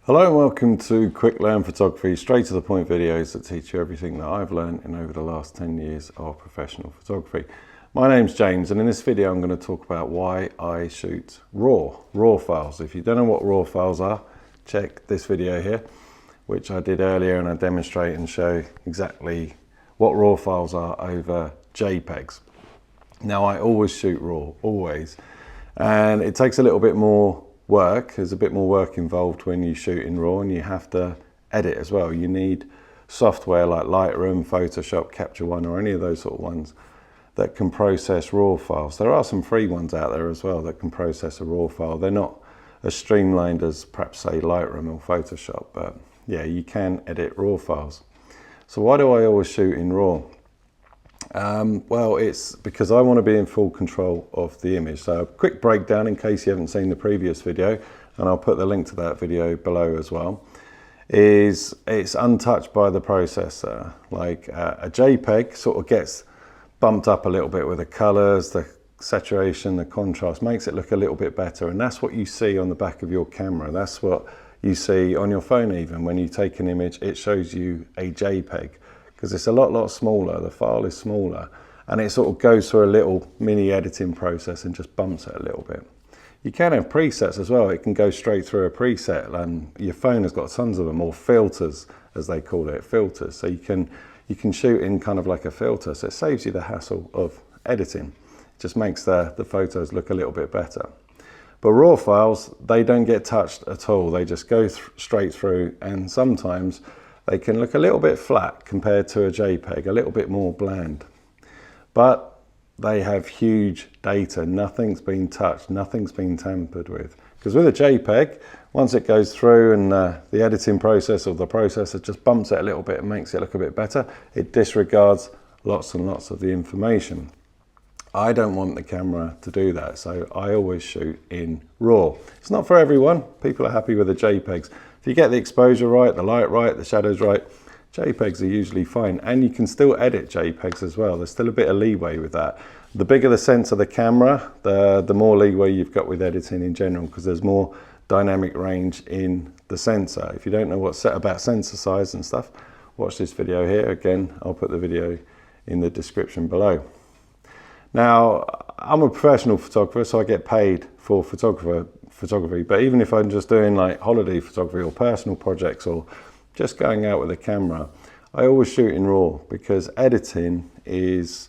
Hello and welcome to Quick Learn Photography, straight to the point videos that teach you everything that I've learned in over the last 10 years of professional photography. My name's James, and in this video I'm going to talk about why I shoot RAW files. If you don't know what RAW files are, check this video here, which I did earlier, and I demonstrate and show exactly what RAW files are over JPEGs. Now, I always shoot RAW, always, and it takes a little bit more work. There's a bit more work involved when you shoot in RAW, and you have to edit as well. You need software like Lightroom, Photoshop, Capture One, or any of those sort of ones that can process RAW files. There are some free ones out there as well that can process a RAW file. They're not as streamlined as perhaps say Lightroom or Photoshop, but yeah, you can edit RAW files. So why do I always shoot in RAW? Well, it's because I want to be in full control of the image. So a quick breakdown in case you haven't seen the previous video, and I'll put the link to that video below as well, is it's untouched by the processor. Like a JPEG sort of gets bumped up a little bit with the colors, the saturation, the contrast, makes it look a little bit better. And that's what you see on the back of your camera. That's what you see on your phone even. When you take an image, it shows you a JPEG, because it's a lot smaller, the file is smaller, and it sort of goes through a little mini editing process and just bumps it a little bit. You can have presets as well. It can go straight through a preset, and your phone has got tons of them, or filters as they call it, filters. So you can shoot in kind of like a filter, so it saves you the hassle of editing. It just makes the photos look a little bit better. But RAW files, they don't get touched at all. They just go straight through, and sometimes they can look a little bit flat compared to a JPEG, a little bit more bland. But they have huge data. Nothing's been touched, nothing's been tampered with. Because with a JPEG, once it goes through and the editing process or the processor just bumps it a little bit and makes it look a bit better, it disregards lots and lots of the information. I don't want the camera to do that, so I always shoot in RAW. It's not for everyone. People are happy with the JPEGs. If you get the exposure right, the light right, the shadows right, JPEGs are usually fine. And you can still edit JPEGs as well. There's still a bit of leeway with that. The bigger the sensor of the camera, the more leeway you've got with editing in general, because there's more dynamic range in the sensor. If you don't know what's about sensor size and stuff, watch this video here. Again, I'll put the video in the description below. Now, I'm a professional photographer, so I get paid for photography, but even if I'm just doing like holiday photography or personal projects or just going out with a camera, I always shoot in RAW, because editing is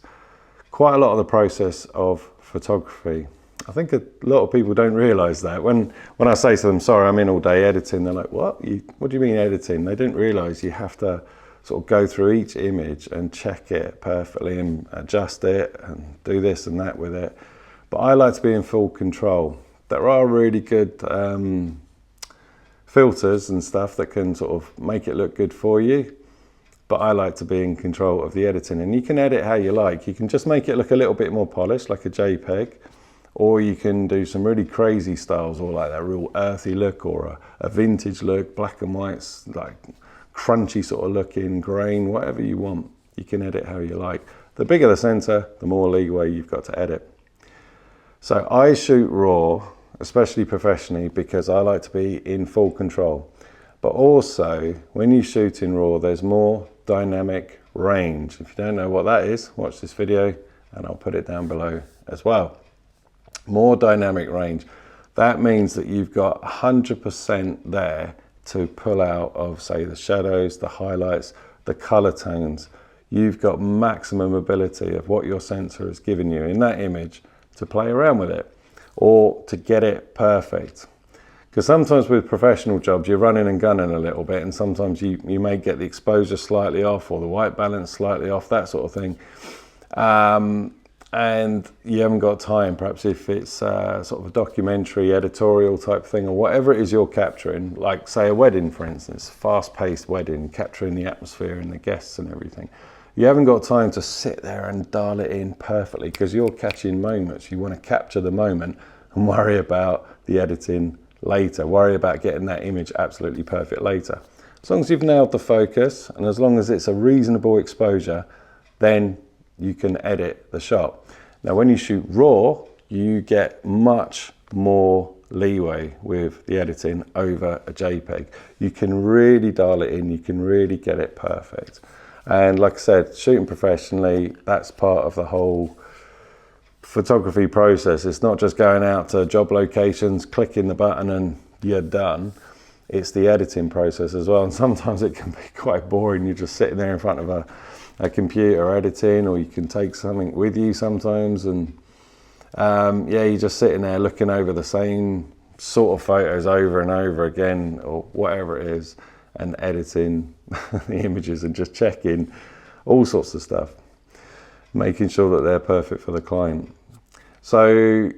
quite a lot of the process of photography. I think a lot of people don't realize that. When I say to them, sorry, I'm in all day editing, they're like, what do you mean editing? They didn't realize you have to sort of go through each image and check it perfectly and adjust it and do this and that with it. But I like to be in full control. There are really good filters and stuff that can sort of make it look good for you, but I like to be in control of the editing. And you can edit how you like. You can just make it look a little bit more polished, like a JPEG, or you can do some really crazy styles, or like that real earthy look, or a vintage look, black and whites, like crunchy sort of looking, grain, whatever you want. You can edit how you like. The bigger the sensor, the more leeway you've got to edit. So I shoot RAW, especially professionally, because I like to be in full control. But also, when you shoot in RAW, there's more dynamic range. If you don't know what that is, watch this video and I'll put it down below as well. More dynamic range. That means that you've got 100% there to pull out of, say, the shadows, the highlights, the color tones. You've got maximum ability of what your sensor has given you in that image to play around with it, or to get it perfect. Because sometimes with professional jobs, you're running and gunning a little bit, and sometimes you may get the exposure slightly off, or the white balance slightly off, that sort of thing. And you haven't got time, perhaps if it's sort of a documentary, editorial type thing, or whatever it is you're capturing, like say a wedding, for instance, fast-paced wedding, capturing the atmosphere and the guests and everything. You haven't got time to sit there and dial it in perfectly, because you're catching moments. You want to capture the moment and worry about the editing later, worry about getting that image absolutely perfect later. As long as you've nailed the focus, and as long as it's a reasonable exposure, then you can edit the shot. Now, when you shoot RAW, you get much more leeway with the editing over a JPEG. You can really dial it in, you can really get it perfect. And like I said, shooting professionally, that's part of the whole photography process. It's not just going out to job locations, clicking the button and you're done. It's the editing process as well. And sometimes it can be quite boring. You're just sitting there in front of a computer editing, or you can take something with you sometimes. And yeah, you're just sitting there looking over the same sort of photos over and over again, or whatever it is, and editing the images and just checking all sorts of stuff, making sure that they're perfect for the client. So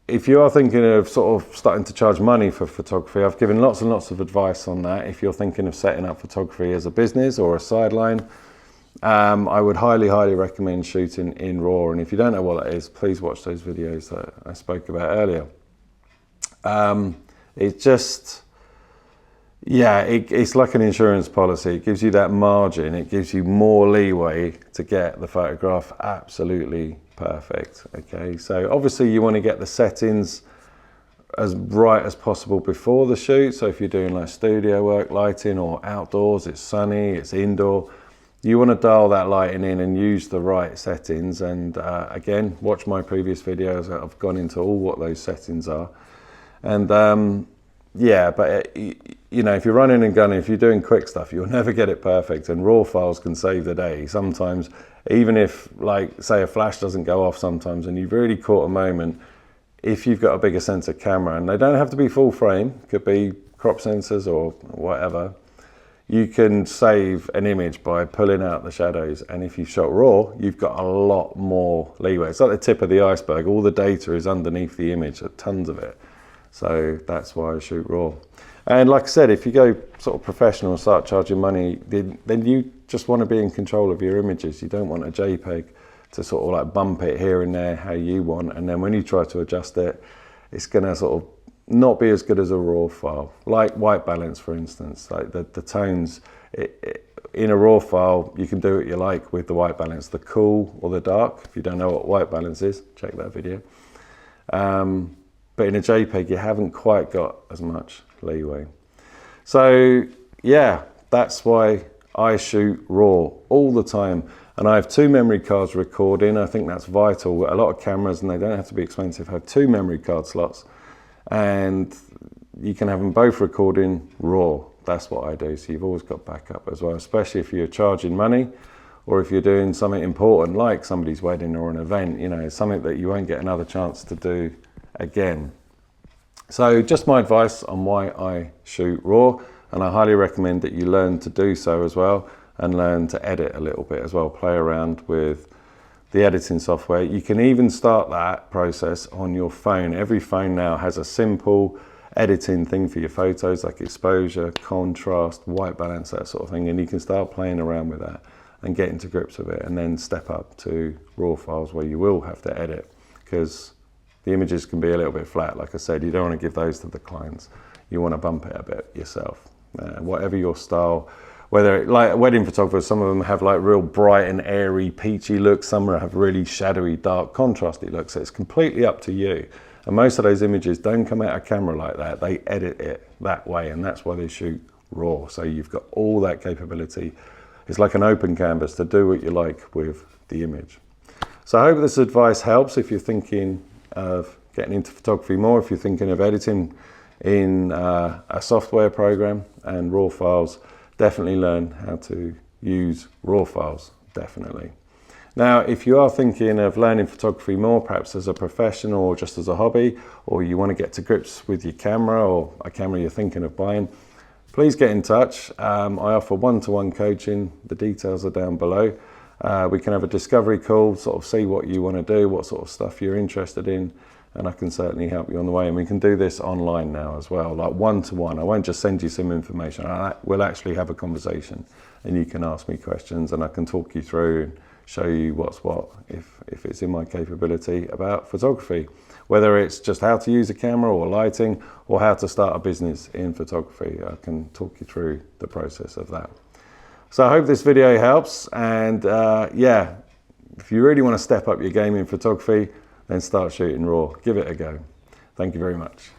if you are thinking of sort of starting to charge money for photography, I've given lots and lots of advice on that. If you're thinking of setting up photography as a business or a sideline, I would highly recommend shooting in RAW. And if you don't know what that is, please watch those videos that I spoke about earlier. It's just, yeah, it's like an insurance policy. It gives you that margin. It gives you more leeway to get the photograph absolutely perfect. Okay, so obviously you want to get the settings as right as possible before the shoot. So if you're doing like studio work, lighting, or outdoors, it's sunny, it's indoor, you want to dial that lighting in and use the right settings. And again, watch my previous videos. I've gone into all what those settings are. And yeah, but you know, if you're running and gunning, if you're doing quick stuff, you'll never get it perfect, and RAW files can save the day. Sometimes, even if, like, say a flash doesn't go off sometimes and you've really caught a moment, if you've got a bigger sensor camera, and they don't have to be full frame, could be crop sensors or whatever, you can save an image by pulling out the shadows. And if you've shot RAW, you've got a lot more leeway. It's like the tip of the iceberg. All the data is underneath the image, tons of it. So that's why I shoot RAW. And like I said, if you go sort of professional and start charging money, then you just want to be in control of your images. You don't want a JPEG to sort of like bump it here and there how you want. And then when you try to adjust it, it's going to sort of not be as good as a RAW file. Like white balance, for instance, like the tones, in a RAW file, you can do what you like with the white balance, the cool or the dark. If you don't know what white balance is, check that video. But in a JPEG, you haven't quite got as much leeway. So yeah, that's why I shoot RAW all the time. And I have 2 memory cards recording. I think that's vital. A lot of cameras, and they don't have to be expensive, have 2 memory card slots. And you can have them both recording RAW. That's what I do. So you've always got backup as well, especially if you're charging money, or if you're doing something important like somebody's wedding or an event, you know, something that you won't get another chance to do again. So just my advice on why I shoot RAW, and I highly recommend that you learn to do so as well, and learn to edit a little bit as well, play around with the editing software. You can even start that process on your phone. Every phone now has a simple editing thing for your photos, like exposure, contrast, white balance, that sort of thing, and you can start playing around with that and get into grips with it, and then step up to RAW files where you will have to edit, because the images can be a little bit flat. Like I said, you don't want to give those to the clients. You want to bump it a bit yourself. Whatever your style, whether like wedding photographers, some of them have like real bright and airy, peachy looks. Some have really shadowy, dark, contrasty looks. So it's completely up to you. And most of those images don't come out of camera like that. They edit it that way, and that's why they shoot RAW. So you've got all that capability. It's like an open canvas to do what you like with the image. So I hope this advice helps if you're thinking of getting into photography more, if you're thinking of editing in a software program and RAW files. Definitely learn how to use RAW files, definitely. Now, if you are thinking of learning photography more, perhaps as a professional or just as a hobby, or you want to get to grips with your camera or a camera you're thinking of buying, please get in touch. I offer one-to-one coaching. The details are down below. We can have a discovery call, sort of see what you want to do, what sort of stuff you're interested in, and I can certainly help you on the way. And we can do this online now as well, like one-to-one. I won't just send you some information. We'll actually have a conversation, and you can ask me questions, and I can talk you through and show you what's what, if it's in my capability, about photography. Whether it's just how to use a camera or lighting, or how to start a business in photography, I can talk you through the process of that. So I hope this video helps, and yeah, if you really want to step up your game in photography, then start shooting RAW. Give it a go. Thank you very much.